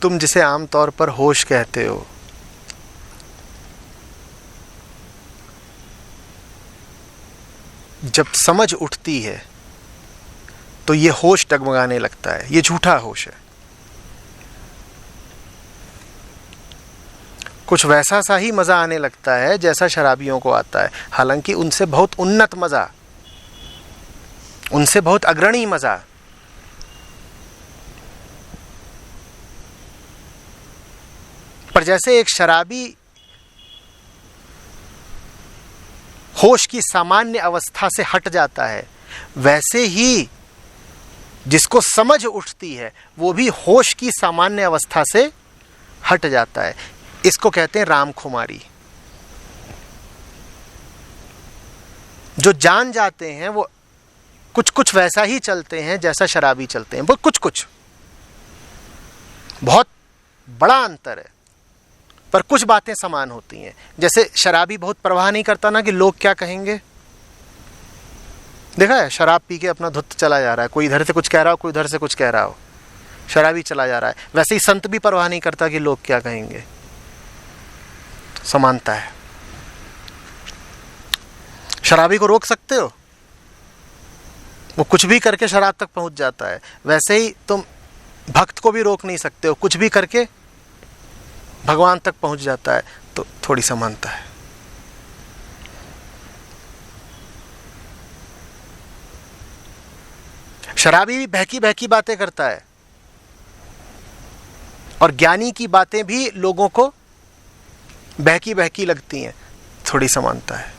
तुम जिसे आमतौर पर होश कहते हो, जब समझ उठती है तो ये होश डगमगाने लगता है। ये झूठा होश है। कुछ वैसा सा ही मजा आने लगता है जैसा शराबियों को आता है, हालांकि उनसे बहुत उन्नत मजा, उनसे बहुत अग्रणी मजा। पर जैसे एक शराबी होश की सामान्य अवस्था से हट जाता है, वैसे ही जिसको समझ उठती है वो भी होश की सामान्य अवस्था से हट जाता है। इसको कहते हैं रामखुमारी। जो जान जाते हैं वो कुछ कुछ वैसा ही चलते हैं जैसा शराबी चलते हैं, वो कुछ कुछ, बहुत बड़ा अंतर है, पर कुछ बातें समान होती हैं। जैसे शराबी बहुत परवाह नहीं करता ना कि लोग क्या कहेंगे। देखा है, शराब पी के अपना धुत चला जा रहा है, कोई इधर से कुछ कह रहा हो, कोई उधर से कुछ कह रहा हो, शराबी चला जा रहा है। वैसे ही संत भी परवाह नहीं करता कि लोग क्या कहेंगे। तो समानता है। शराबी को रोक सकते हो, वो कुछ भी करके शराब तक पहुंच जाता है। वैसे ही तुम भक्त को भी रोक नहीं सकते हो, कुछ भी करके भगवान तक पहुंच जाता है। तो थोड़ी समानता है। शराबी भी बहकी बहकी बातें करता है और ज्ञानी की बातें भी लोगों को बहकी बहकी लगती हैं। थोड़ी समानता है।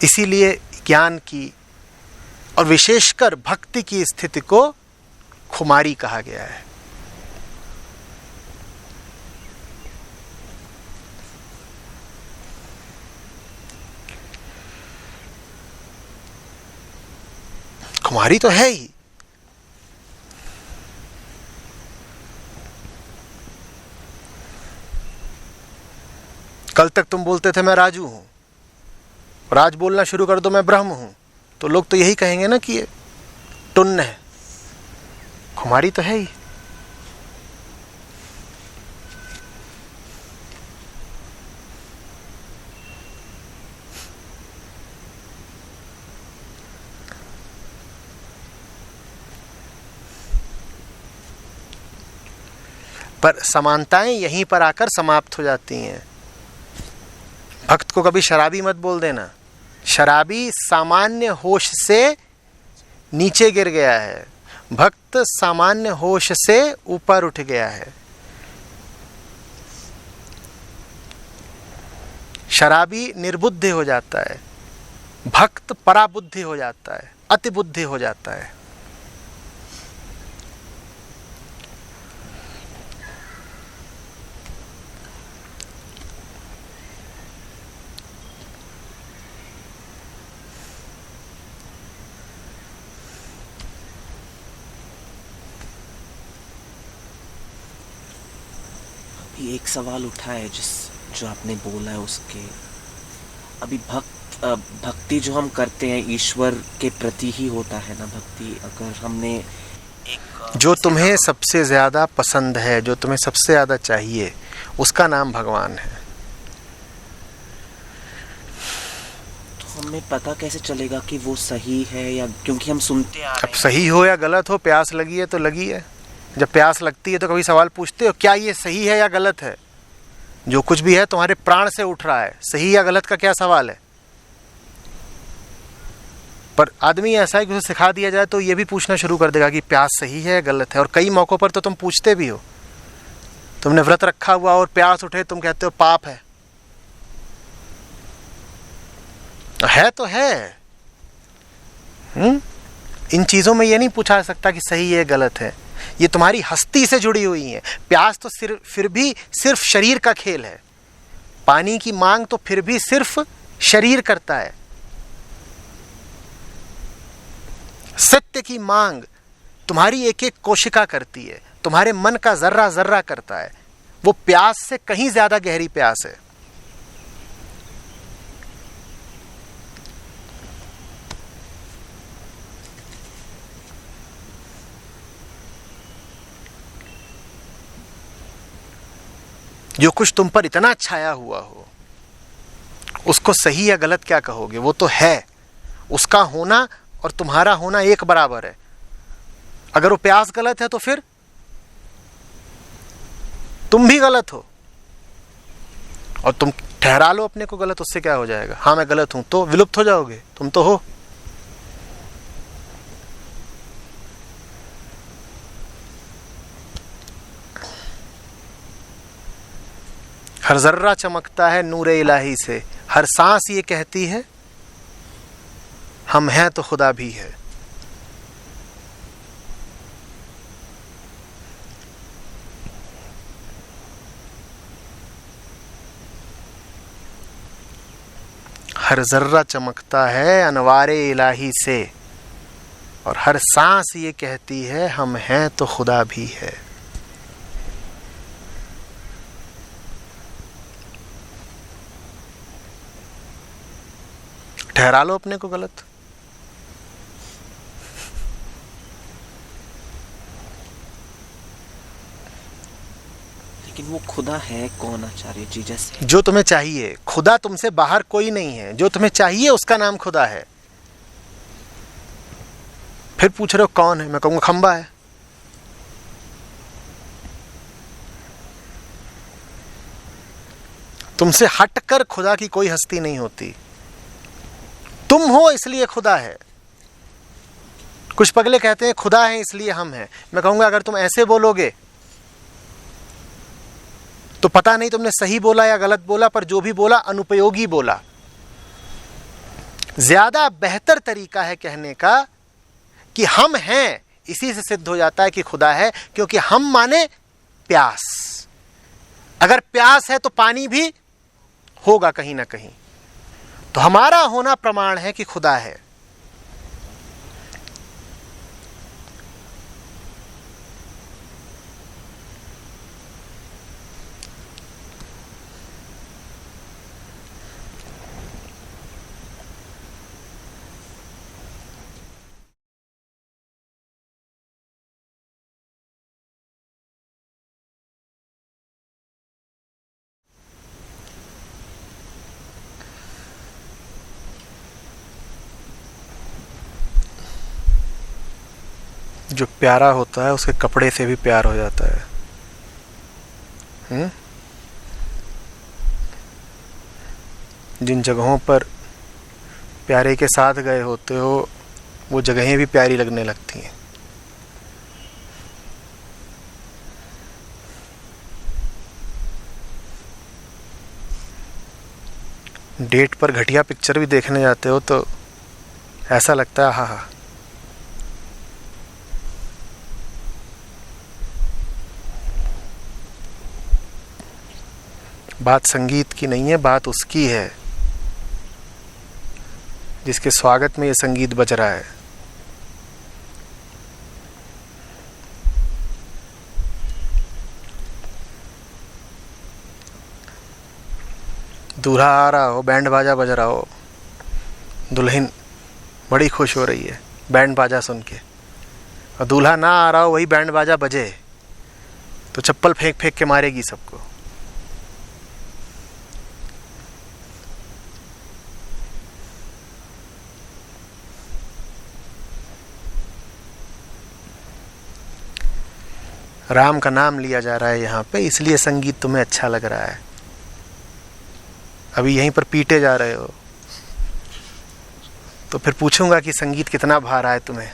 इसीलिए ज्ञान की और विशेषकर भक्ति की स्थिति को खुमारी कहा गया है। खुमारी तो है ही। कल तक तुम बोलते थे मैं राजू हूं, और आज बोलना शुरू कर दो मैं ब्रह्म हूं, तो लोग तो यही कहेंगे ना कि ये टुन्न है। खुमारी तो है ही। पर समानताएं यहीं पर आकर समाप्त हो जाती हैं। भक्त को कभी शराबी मत बोल देना। शराबी सामान्य होश से नीचे गिर गया है, भक्त सामान्य होश से ऊपर उठ गया है। शराबी निर्बुद्धि हो जाता है, भक्त पराबुद्धि हो जाता है, अति बुद्धि हो जाता है। एक सवाल उठा है जो आपने बोला है उसके, अभी भक्ति जो हम करते हैं ईश्वर के प्रति ही होता है ना भक्ति। अगर हमने जो तुम्हें सबसे ज्यादा पसंद है, जो तुम्हें सबसे ज्यादा चाहिए, उसका नाम भगवान है। तो हमें पता कैसे चलेगा कि वो सही है या, क्योंकि हम सुनते आ रहे हैं। अब सही हो या गलत हो, प्यास लगी है तो लगी है। जब प्यास लगती है तो कभी सवाल पूछते हो क्या ये सही है या गलत है? जो कुछ भी है तुम्हारे प्राण से उठ रहा है, सही या गलत का क्या सवाल है? पर आदमी ऐसा है कि उसे सिखा दिया जाए तो ये भी पूछना शुरू कर देगा कि प्यास सही है या गलत है। और कई मौकों पर तो तुम पूछते भी हो। तुमने व्रत रखा हुआ और प्यास उठे, तुम कहते हो पाप है। तो है। इन चीजों में ये नहीं पूछा सकता कि सही है गलत है। ये तुम्हारी हस्ती से जुड़ी हुई है। प्यास तो फिर भी सिर्फ शरीर का खेल है। पानी की मांग तो फिर भी सिर्फ शरीर करता है। सत्य की मांग तुम्हारी एक एक कोशिका करती है, तुम्हारे मन का जर्रा जर्रा करता है। वो प्यास से कहीं ज्यादा गहरी प्यास है। जो कुछ तुम पर इतना छाया हुआ हो उसको सही या गलत क्या कहोगे? वो तो है, उसका होना और तुम्हारा होना एक बराबर है। अगर वो प्यास गलत है तो फिर तुम भी गलत हो, और तुम ठहरा लो अपने को गलत, उससे क्या हो जाएगा? हाँ मैं गलत हूं, तो विलुप्त हो जाओगे, तुम तो हो। हर जर्रा चमकता है नूरे इलाही से, हर सांस ये कहती है हम हैं तो खुदा भी है। हर जर्रा चमकता है अनवारे इलाही से, और हर सांस ये कहती है हम हैं तो खुदा भी है। ठहरा लो अपने को गलत। लेकिन वो खुदा है कौन आचार्य जी? जैसे जो तुम्हें चाहिए, खुदा तुमसे बाहर कोई नहीं है, जो तुम्हें चाहिए उसका नाम खुदा है। फिर पूछ रहे हो कौन है? मैं कहूंगा खंबा है। तुमसे हटकर खुदा की कोई हस्ती नहीं होती, तुम हो इसलिए खुदा है। कुछ पगले कहते हैं खुदा है इसलिए हम हैं। मैं कहूंगा अगर तुम ऐसे बोलोगे तो पता नहीं तुमने सही बोला या गलत बोला, पर जो भी बोला अनुपयोगी बोला। ज्यादा बेहतर तरीका है कहने का कि हम हैं, इसी से सिद्ध हो जाता है कि खुदा है, क्योंकि हम माने प्यास। अगर प्यास है तो पानी भी होगा कहीं ना कहीं, तो हमारा होना प्रमाण है कि खुदा है। जो प्यारा होता है उसके कपड़े से भी प्यार हो जाता है। जिन जगहों पर प्यारे के साथ गए होते हो वो जगहें भी प्यारी लगने लगती हैं। डेट पर घटिया पिक्चर भी देखने जाते हो तो ऐसा लगता है हाँ। बात संगीत की नहीं है, बात उसकी है जिसके स्वागत में ये संगीत बज रहा है। दूल्हा आ रहा हो, बैंड बाजा बज रहा हो, दुल्हन बड़ी खुश हो रही है बैंड बाजा सुन के, और दूल्हा ना आ रहा हो, वही बैंड बाजा बजे तो चप्पल फेंक फेंक के मारेगी सबको। राम का नाम लिया जा रहा है यहाँ पे, इसलिए संगीत तुम्हें अच्छा लग रहा है। अभी यहीं पर पीटे जा रहे हो तो फिर पूछूंगा कि संगीत कितना भा रहा है तुम्हें।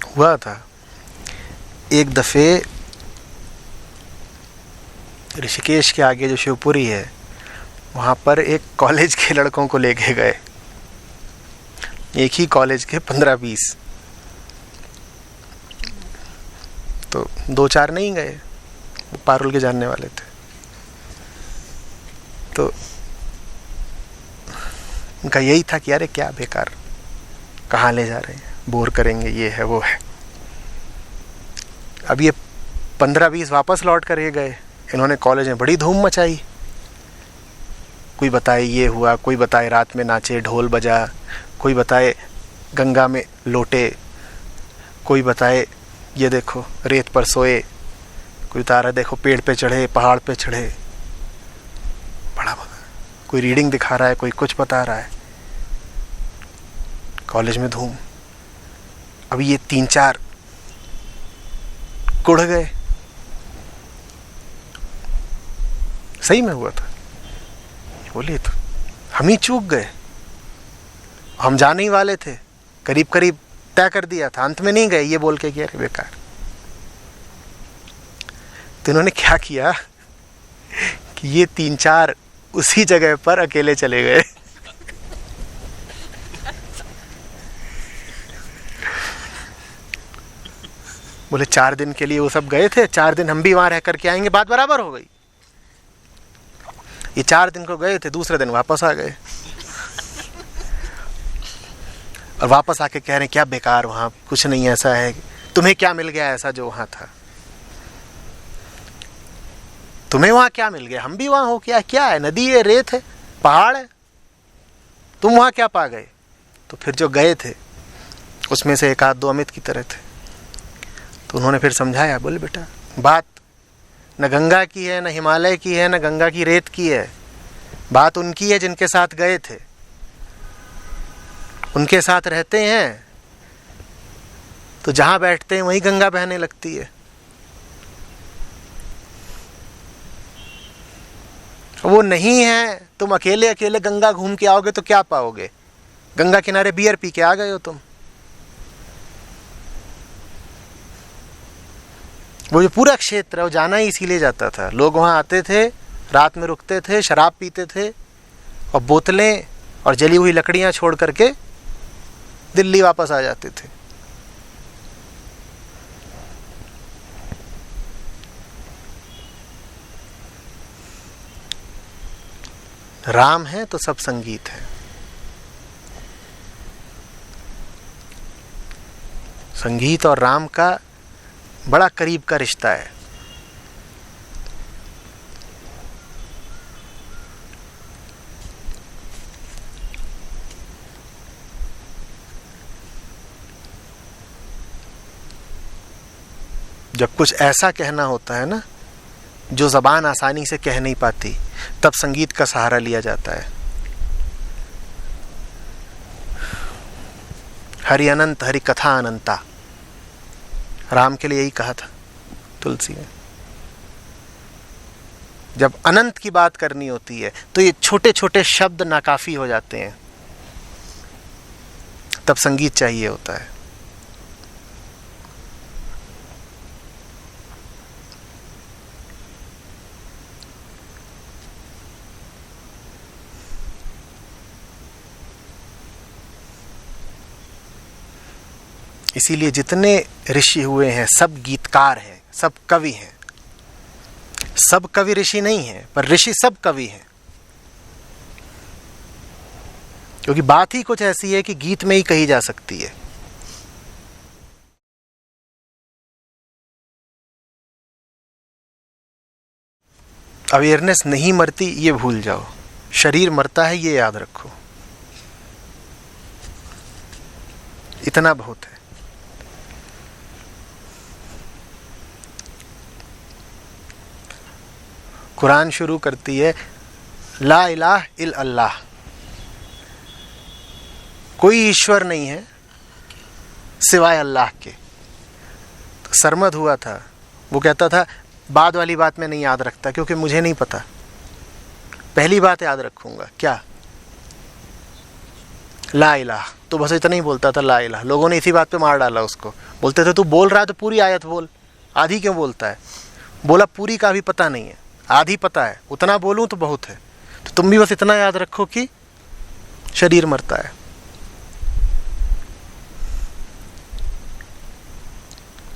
हुआ था एक दफे ऋषिकेश के आगे जो शिवपुरी है वहाँ पर एक कॉलेज के लड़कों को लेके गए, एक ही कॉलेज के 15-20, तो 2-4 नहीं गए, वो पारुल के जानने वाले थे। तो उनका यही था कि अरे क्या बेकार, कहाँ ले जा रहे हैं, बोर करेंगे, ये है वो है। अब ये 15-20 वापस लौट कर ये गए। इन्होंने कॉलेज में बड़ी धूम मचाई। कोई बताए ये हुआ, कोई बताए रात में नाचे, ढोल बजा, कोई बताए गंगा में लोटे, कोई बताए ये देखो रेत पर सोए, कोई बता रहा देखो पेड़ पे चढ़े, पहाड़ पे चढ़े। बड़ा कोई रीडिंग दिखा रहा है, कोई कुछ बता रहा है। कॉलेज में धूम। अभी ये 3-4 कुड़ गए। सही में हुआ था। बोले तो हम ही चूक गए, हम जाने ही वाले थे, करीब करीब तय कर दिया था, अंत में नहीं गए ये बोल के किया अरे बेकार। तो इन्होंने क्या किया कि ये 3-4 उसी जगह पर अकेले चले गए। बोले 4 दिन के लिए वो सब गए थे, 4 दिन हम भी वहां रह करके आएंगे, बात बराबर हो गई। ये 4 दिन को गए थे, दूसरे दिन वापस आ गए और वापस आके कह रहे हैं क्या बेकार, वहां कुछ नहीं ऐसा है, तुम्हें क्या मिल गया ऐसा जो वहां था, तुम्हें वहां क्या मिल गया, हम भी वहां हो क्या है, नदी है, रेत है, पहाड़ है, तुम वहां क्या पा गए। तो फिर जो गए थे उसमें से 1-2 अमित की तरह थे। तो उन्होंने फिर समझाया, बोले बेटा बात न गंगा की है, न हिमालय की है, न गंगा की रेत की है, बात उनकी है जिनके साथ गए थे। उनके साथ रहते हैं तो जहां बैठते हैं वहीं गंगा बहने लगती है। वो नहीं है, तुम अकेले अकेले गंगा घूम के आओगे तो क्या पाओगे, गंगा किनारे बियर पी के आ गए हो तुम। वो जो पूरा क्षेत्र है वो जाना ही इसीलिए जाता था। लोग वहां आते थे, रात में रुकते थे, शराब पीते थे और बोतलें और जली हुई लकड़ियां छोड़ करके दिल्ली वापस आ जाते थे। राम है तो सब संगीत है। संगीत और राम का बड़ा करीब का रिश्ता है। जब कुछ ऐसा कहना होता है ना जो ज़बान आसानी से कह नहीं पाती, तब संगीत का सहारा लिया जाता है। हरि अनंत हरि कथा अनंता, राम के लिए यही कहा था तुलसी ने। जब अनंत की बात करनी होती है तो ये छोटे छोटे शब्द नाकाफी हो जाते हैं, तब संगीत चाहिए होता है। इसीलिए जितने ऋषि हुए हैं सब गीतकार हैं, सब कवि हैं। सब कवि ऋषि नहीं हैं, पर ऋषि सब कवि हैं। क्योंकि बात ही कुछ ऐसी है कि गीत में ही कही जा सकती है। अवेयरनेस नहीं मरती ये भूल जाओ, शरीर मरता है ये याद रखो। इतना बहुत है। कुरान शुरू करती है ला इलाह इल अल्लाह, कोई ईश्वर नहीं है सिवाय अल्लाह के। तो सरमद हुआ था, वो कहता था बाद वाली बात में नहीं याद रखता क्योंकि मुझे नहीं पता, पहली बात याद रखूंगा क्या, ला इलाह। तो बस इतना ही बोलता था ला इलाह। लोगों ने इसी बात पे मार डाला उसको, बोलते थे तू बोल रहा है तो पूरी आयत बोल, आधी क्यों बोलता है। बोला पूरी का भी पता नहीं है, आधी पता है, उतना बोलूं तो बहुत है। तो तुम भी बस इतना याद रखो कि शरीर मरता है।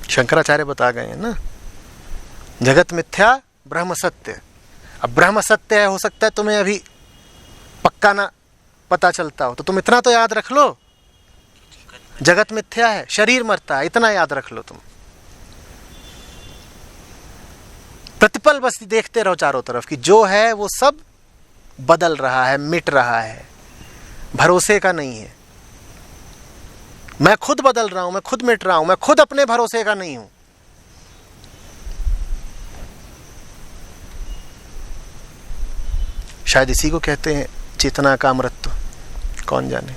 शंकराचार्य बता गए हैं ना, जगत मिथ्या ब्रह्म सत्य। अब ब्रह्म सत्य है, हो सकता है तुम्हें अभी पक्का ना पता चलता हो, तो तुम इतना तो याद रख लो जगत मिथ्या है, शरीर मरता है, इतना याद रख लो तुम। प्रतिपल बस देखते रहो चारों तरफ कि जो है वो सब बदल रहा है, मिट रहा है, भरोसे का नहीं है। मैं खुद बदल रहा हूं, मैं खुद मिट रहा हूं, मैं खुद अपने भरोसे का नहीं हूं। शायद इसी को कहते हैं चेतना का अमृतत्व, कौन जाने।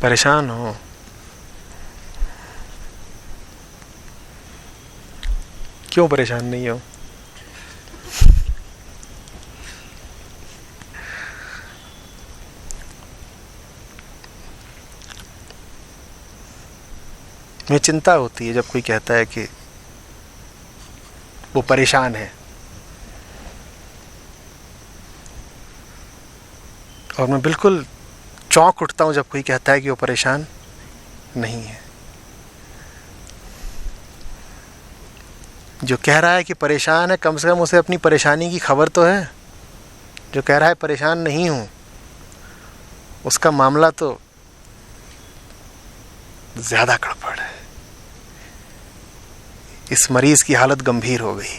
परेशान हो, क्यों परेशान नहीं हो? मुझे चिंता होती है जब कोई कहता है कि वो परेशान है, और मैं बिल्कुल चौंक उठता हूं जब कोई कहता है कि वो परेशान नहीं है। जो कह रहा है कि परेशान है, कम से कम उसे अपनी परेशानी की खबर तो है। जो कह रहा है परेशान नहीं हूं, उसका मामला तो ज्यादा गड़बड़ है। इस मरीज की हालत गंभीर हो गई।